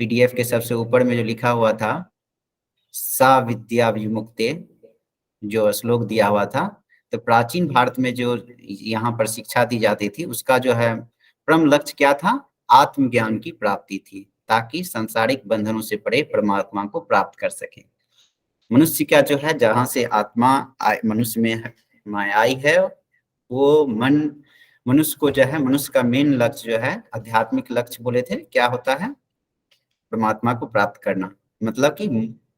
पीडीएफ के सबसे ऊपर में जो लिखा हुआ था, सा विद्या विमुक्ते, जो श्लोक दिया हुआ था, तो प्राचीन भारत में जो यहाँ पर शिक्षा दी जाती थी उसका जो है परम लक्ष्य क्या था, आत्मज्ञान की प्राप्ति थी, ताकि सांसारिक बंधनों से परे परमात्मा को प्राप्त कर सके। मनुष्य क्या जो है, जहाँ से आत्मा मनुष्य में आई है, वो मनुष्य को जो है, मनुष्य का मेन लक्ष्य जो है, आध्यात्मिक लक्ष्य बोले थे, क्या होता है, परमात्मा को प्राप्त करना, मतलब कि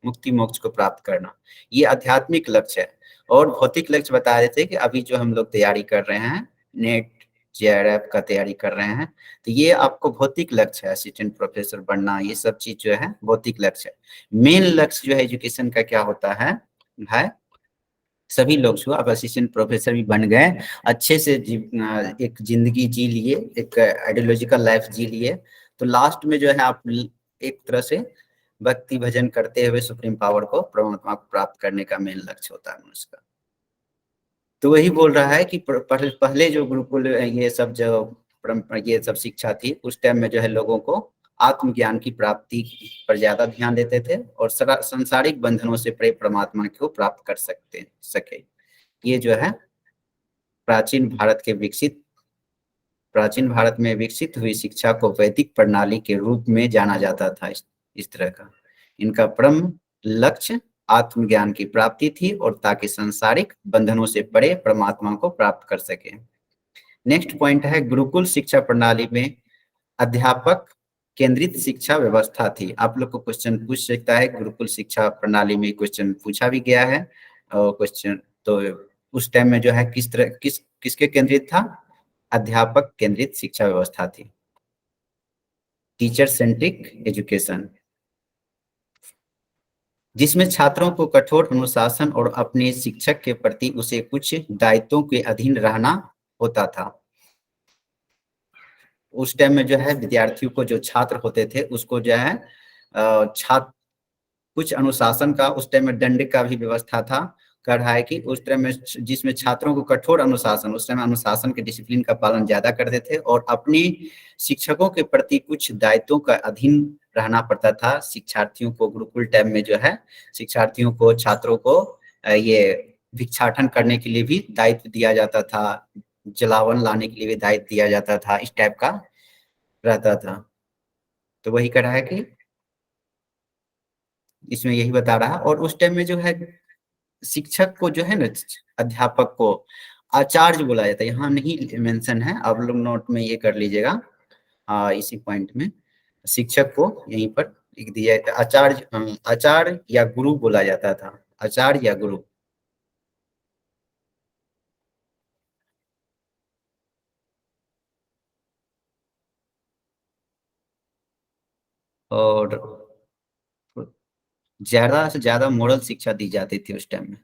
मुक्ति मोक्ष को प्राप्त करना, ये आध्यात्मिक लक्ष्य है। और भौतिक लक्ष्य बता रहे थे कि अभी जो हम लोग तैयारी कर रहे हैं, नेट जेआरएफ का तैयारी कर रहे हैं, तो ये आपको भौतिक लक्ष्य है, असिस्टेंट प्रोफेसर बनना, ये सब चीज जो है भौतिक लक्ष्य है। मेन लक्ष्य जो है एजुकेशन का क्या होता है सभी लोग जो अब असिस्टेंट प्रोफेसर भी बन गए, अच्छे से एक जिंदगी जी लिए, एक आइडियोलॉजिकल लाइफ जी लिए, तो लास्ट में जो है आप एक तरह से भक्ति भजन करते हुए सुप्रीम पावर को, परमात्मा को प्राप्त करने का मेन लक्ष्य होता है मनुष्य का। तो वही बोल रहा है कि पहले जो गुरुकुल ये सब शिक्षा थी, उस टाइम में जो है लोगों को आत्मज्ञान की प्राप्ति पर ज्यादा ध्यान देते थे, और सांसारिक बंधनों से परे परमात्मा को प्राप्त कर सके। ये जो है प्राचीन भारत में विकसित हुई शिक्षा को वैदिक प्रणाली के रूप में जाना जाता था। इस तरह का इनका परम लक्ष्य आत्मज्ञान की प्राप्ति थी, और ताकि सांसारिक बंधनों से परे परमात्मा को प्राप्त कर सके। नेक्स्ट पॉइंट है, गुरुकुल शिक्षा प्रणाली में अध्यापक केंद्रित शिक्षा व्यवस्था थी। आप लोग को क्वेश्चन पूछ सकता है, गुरुकुल शिक्षा प्रणाली में क्वेश्चन पूछा भी गया है, और क्वेश्चन तो उस टाइम में जो है किसके केंद्रित था, अध्यापक केंद्रित शिक्षा व्यवस्था थी, टीचर सेंट्रिक एजुकेशन, जिसमें छात्रों को कठोर अनुशासन और अपने शिक्षक के प्रति उसे कुछ दायित्वों के अधीन रहना होता था। उस टाइम में जो है विद्यार्थियों को, जो छात्र होते थे, उसको जो है छात्र कुछ अनुशासन का, उस टाइम में दंड का भी व्यवस्था था, कर रहा है कि उस टाइम में जिसमें छात्रों को कठोर अनुशासन, उस टाइम अनुशासन के डिसिप्लिन का पालन ज्यादा करते थे, और अपने शिक्षकों के प्रति कुछ दायित्वों का अधीन रहना पड़ता था। शिक्षार्थियों को गुरुकुल टाइम में जो है शिक्षार्थियों को, छात्रों को ये भिक्षाटन करने के लिए भी दायित्व दिया जाता था, जलावन लाने के लिए भी दायित्व दिया जाता था, इस टाइप का रहता था। तो वही कह रहा है कि इसमें यही बता रहा है। और उस टाइम में जो है शिक्षक को जो है ना, अध्यापक को आचार्य बोला जाता है, यहाँ नहीं मेंशन है, आप लोग नोट में ये कर लीजिएगा, इसी पॉइंट में शिक्षक को यहीं पर लिख दिया था, आचार्य या गुरु बोला जाता था, आचार्य या गुरु। और ज्यादा से ज्यादा मोरल शिक्षा दी जाती थी उस टाइम में।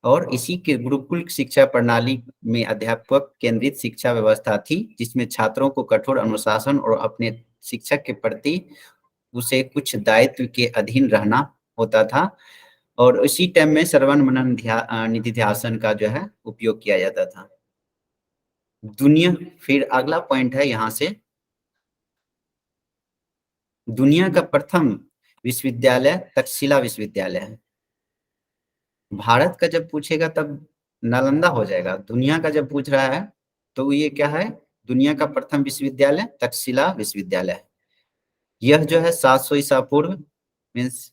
और इसी के गुरुकुल शिक्षा प्रणाली में अध्यापक केंद्रित शिक्षा व्यवस्था थी, जिसमें छात्रों को कठोर अनुशासन और अपने शिक्षक के प्रति उसे कुछ दायित्व के अधीन रहना होता था। और उसी टाइम में श्रवण मनन निधिध्यासन का जो है उपयोग किया जाता था। फिर अगला पॉइंट है यहाँ से, दुनिया का प्रथम विश्वविद्यालय तक्षशिला विश्वविद्यालय है। भारत का जब पूछेगा तब नालंदा हो जाएगा, दुनिया का जब पूछ रहा है तो ये क्या है, दुनिया का प्रथम विश्वविद्यालय तक्षशिला विश्वविद्यालय है। यह जो है 700 ईसा पूर्व मीन्स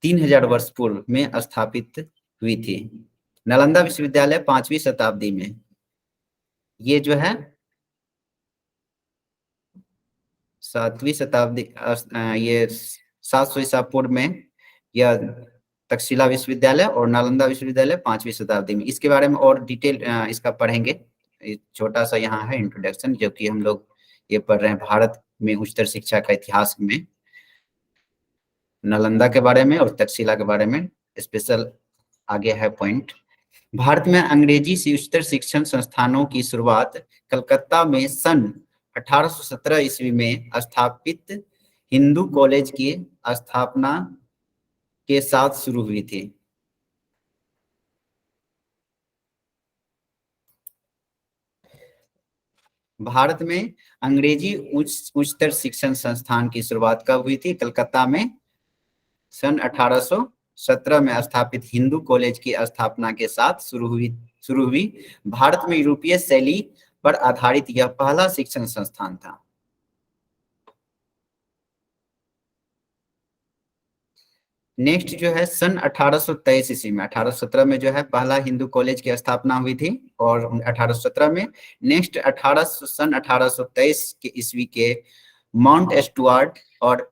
3000 वर्ष पूर्व में स्थापित हुई थी। नालंदा विश्वविद्यालय 5वीं शताब्दी में, ये जो है 7वीं शताब्दी, ये 700 ईसा पूर्व में यह तक्षशिला विश्वविद्यालय और नालंदा विश्वविद्यालय 5वीं शताब्दी में। इसके बारे में और डिटेल इसका पढ़ेंगे। छोटा सा यहाँ है इंट्रोडक्शन, जो कि हम लोग ये पढ़ रहे हैं भारत में उच्चतर शिक्षा का इतिहास में, नालंदा के बारे में और तक्षशिला के बारे में स्पेशल आगे है पॉइंट। भारत में अंग्रेजी से उच्चतर शिक्षण संस्थानों की शुरुआत कलकत्ता में सन 1817 ईस्वी में स्थापित हिंदू कॉलेज की स्थापना के साथ शुरू हुई थी। भारत में अंग्रेजी उच्चतर शिक्षण संस्थान की शुरुआत कब हुई थी? कलकत्ता में सन 1817 में स्थापित हिंदू कॉलेज की स्थापना के साथ शुरू हुई। भारत में यूरोपीय शैली पर आधारित यह पहला शिक्षण संस्थान था। नेक्स्ट जो है सन 1823 ईस्वी में, 1817 में जो है पहला हिंदू कॉलेज की स्थापना हुई थी और 1817 में। नेक्स्ट सन 1823 के ईस्वी के माउंट स्टुअर्ट और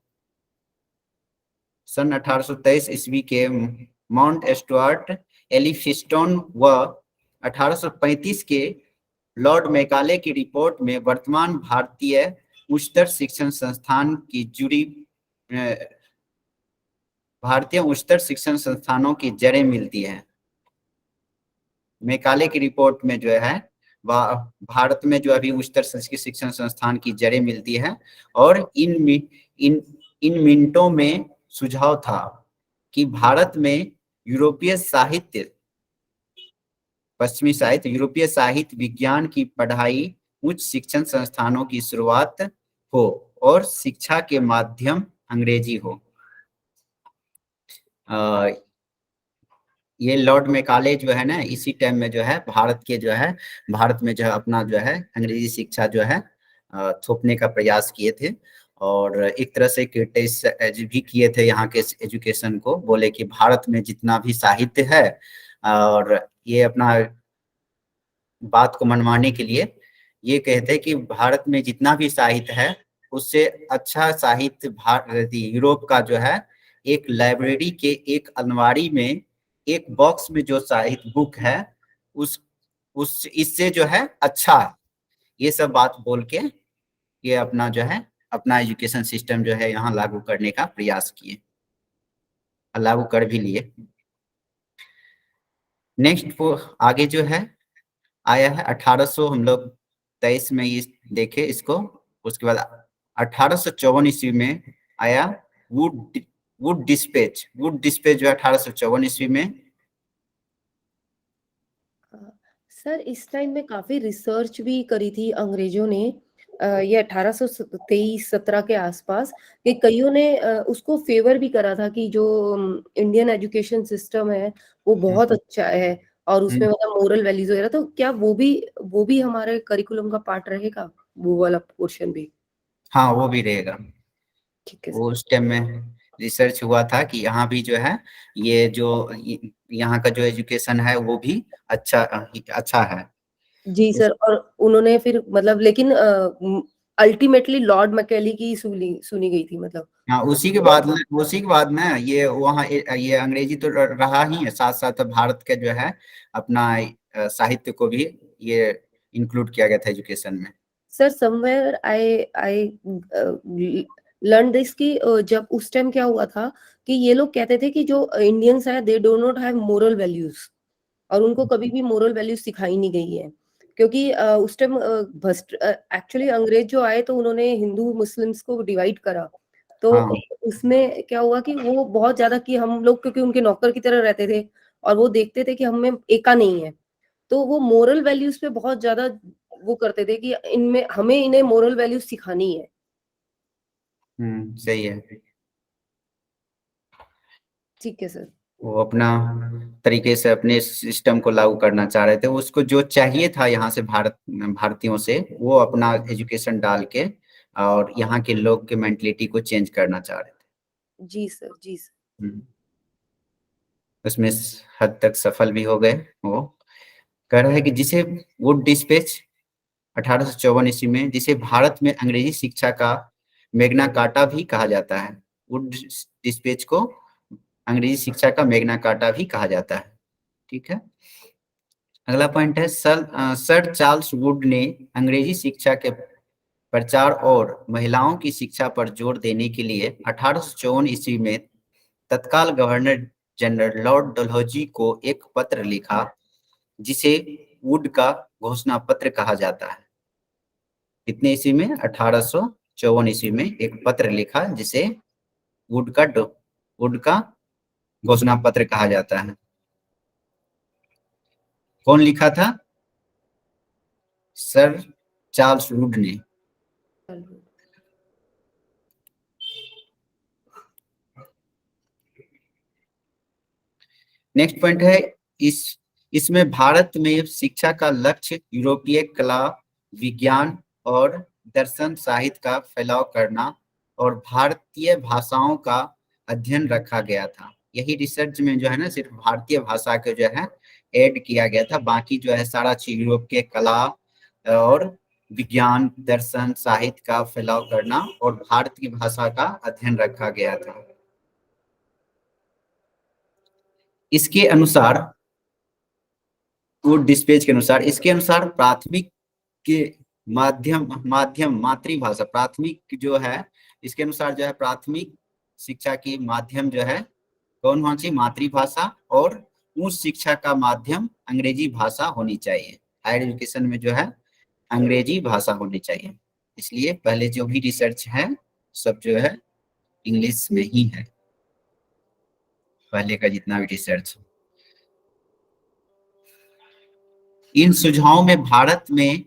सन 1823 ईस्वी के माउंट स्टुअर्ट, एलिफिस्टोन व 1835 के लॉर्ड मैकाले की रिपोर्ट में वर्तमान भारतीय उच्चतर शिक्षण संस्थान की जुड़ी भारतीय उच्चतर शिक्षण संस्थानों की जड़ें मिलती है। मैकाले की रिपोर्ट में जो है वह भारत में जो अभी उच्चतर शिक्षण संस्थान की जड़ें मिलती है। और इन मिनटों में सुझाव था कि भारत में यूरोपीय साहित्य, पश्चिमी साहित्य, यूरोपीय साहित्य विज्ञान की पढ़ाई उच्च शिक्षण संस्थानों की शुरुआत हो और शिक्षा के माध्यम अंग्रेजी हो। ये लॉर्ड मैकाले जो है ना, इसी टाइम में जो है भारत में जो है अपना जो है अंग्रेजी शिक्षा जो है थोपने का प्रयास किए थे और एक तरह से क्रिटिसाइज भी किए थे यहाँ के एजुकेशन को। बोले कि भारत में जितना भी साहित्य है, और ये अपना बात को मनवाने के लिए ये कहते हैं कि भारत में जितना भी साहित्य है उससे अच्छा साहित्य यूरोप का जो है एक लाइब्रेरी के एक अलमारी में एक बॉक्स में जो साहित्य बुक है उस इससे जो है अच्छा है। ये सब बात बोल के ये अपना जो है अपना एजुकेशन सिस्टम जो है यहाँ लागू करने का प्रयास किए, लागू कर भी लिए। नेक्स्ट वो आगे जो है आया है 1800 हम लोग 23 में ये देखे इसको। उसके बाद 1854 ईस्वी में आया वुड डिस्पैच जो 1854 ईस्वी में। सर इस टाइम में काफी रिसर्च भी करी थी अंग्रेजों ने, ये 1823-17 के आसपास, कि कईयों ने उसको फेवर भी करा था कि जो इंडियन एजुकेशन सिस्टम है वो बहुत अच्छा है और उसमें मतलब मोरल वैल्यूज वगैरह, तो क्या वो भी हमारे करिकुलम का पार्ट रहेगा, वो वाला पोर्शन भी? हाँ वो भी रहेगा। ठीक है वो उस टाइम में रिसर्च हुआ था कि यहाँ भी जो है ये जो यहाँ का जो एजुकेशन है वो भी अच्छा है। जी सर। और उन्होंने फिर मतलब लेकिन अल्टीमेटली लॉर्ड मैकेले की सुनी गई थी मतलब। हाँ उसी के बाद ना ये वहाँ ये अंग्रेजी तो रहा ही है, साथ साथ भारत के जो है अपना साहित्य को भी ये इंक्लूड किया गया था एजुकेशन में। Sir somewhere I learn this कि जब उस टाइम क्या हुआ था कि ये लोग कहते थे कि जो इंडियंस हैं they do not have moral values, और उनको कभी भी मोरल वैल्यूज सिखाई नहीं गई है, क्योंकि उस टाइम एक्चुअली अंग्रेज जो आए तो उन्होंने हिंदू मुस्लिम्स को डिवाइड करा, तो हाँ उसमें क्या हुआ कि वो बहुत ज्यादा कि हम लोग क्योंकि उनके नौकर की तरह रहते थे और वो देखते थे कि हमें एका नहीं है, तो वो मोरल वैल्यूज पे बहुत ज्यादा वो करते थे कि इनमें हमें इन्हें मोरल वैल्यूज सिखानी है। सही है। ठीक है सर। वो अपना तरीके से अपने सिस्टम को लागू करना चाह रहे थे, उसको जो चाहिए था यहाँ से भारतीयों से वो अपना एजुकेशन डाल के और यहाँ के लोग के मेंटलिटी को चेंज करना चाह रहे थे। जी सर, जी सर। उसमें हद तक सफल भी हो गए। वो कह रहा है कि जिसे वुड डिस्पैच 1854 ईस्वी में, जिसे भारत में अंग्रेजी शिक्षा का मैग्ना कार्टा भी कहा जाता है, वुड डिस्पैच को अंग्रेजी शिक्षा का मैग्ना कार्टा भी कहा जाता है। ठीक है, अगला पॉइंट है सर चार्ल्स वुड ने अंग्रेजी शिक्षा के प्रचार और महिलाओं की शिक्षा पर जोर देने के लिए 1854 ईस्वी में तत्काल गवर्नर जनरल लॉर्ड डलहौजी को एक पत्र लिखा, जिसे वुड का घोषणा पत्र कहा जाता है। कितने ईस्वी में? 1854 ईस्वी में एक पत्र लिखा जिसे वुड का घोषणा पत्र कहा जाता है। कौन लिखा था? सर चार्ल्स वुड ने। नेक्स्ट पॉइंट है इसमें भारत में शिक्षा का लक्ष्य यूरोपीय कला, विज्ञान और दर्शन साहित्य का फैलाव करना और भारतीय भाषाओं का अध्ययन रखा गया था। यही रिसर्च में जो है ना सिर्फ भारतीय भाषा के जो है ऐड किया गया था, बाकी जो है सारा चीज यूरोप के कला और विज्ञान, दर्शन, साहित्य का फैलाव करना और भारत की भाषा का अध्ययन रखा गया था। इसके अनुसार वुड डिस्पैच के अनुसार प्राथमिक के माध्यम मातृभाषा, प्राथमिक जो है इसके अनुसार जो है प्राथमिक शिक्षा की माध्यम जो है कौन होना चाहिए? मातृभाषा, और उच्च शिक्षा का माध्यम अंग्रेजी भाषा होनी चाहिए। हायर एजुकेशन में जो है अंग्रेजी भाषा होनी चाहिए। इसलिए पहले जो भी रिसर्च है सब जो है इंग्लिश में ही है, पहले का जितना भी रिसर्च। इन सुझावों में भारत में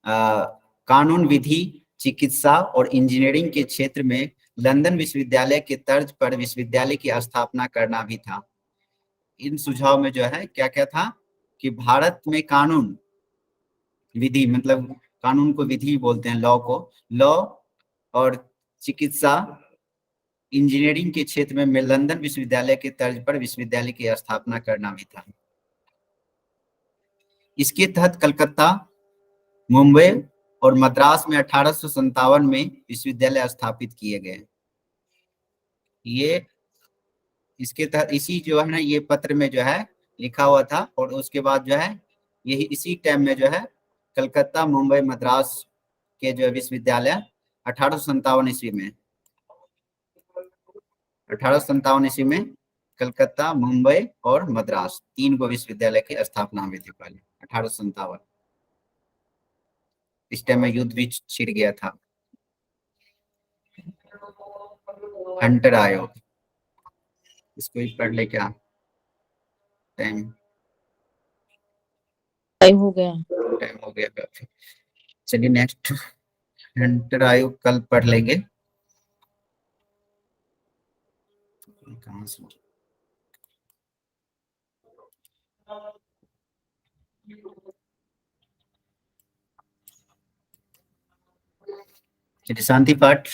कानून, विधि, चिकित्सा और इंजीनियरिंग के क्षेत्र में लंदन विश्वविद्यालय के तर्ज पर विश्वविद्यालय की स्थापना करना भी था। इन सुझाव में जो है क्या क्या था कि भारत में कानून, विधि मतलब कानून को विधि बोलते हैं, लॉ को, लॉ और चिकित्सा, इंजीनियरिंग के क्षेत्र में लंदन विश्वविद्यालय के तर्ज पर विश्वविद्यालय की स्थापना करना भी था। इसके तहत कलकत्ता, मुंबई और मद्रास में 1857 में विश्वविद्यालय स्थापित किए गए। ये इसके तहत इसी जो है ना ये पत्र में जो है लिखा हुआ था, और उसके बाद जो है यही इसी टाइम में जो है कलकत्ता, मुंबई, मद्रास के जो विश्वविद्यालय 1857 ईस्वी में 1857 ईस्वी में कलकत्ता, मुंबई और मद्रास 3 गो विश्वविद्यालय की स्थापना हुई थी पहले 1857। इस टाइम में युद्ध भी छिड़ गया था। हंटर आयोग, इसको ही पढ़ ले क्या? टाइम हो गया। टाइम हो गया काफी। चलिए नेक्स्ट हंटर आयोग कल पढ़ लेंगे। कहाँ से? चलिए शांति पाठ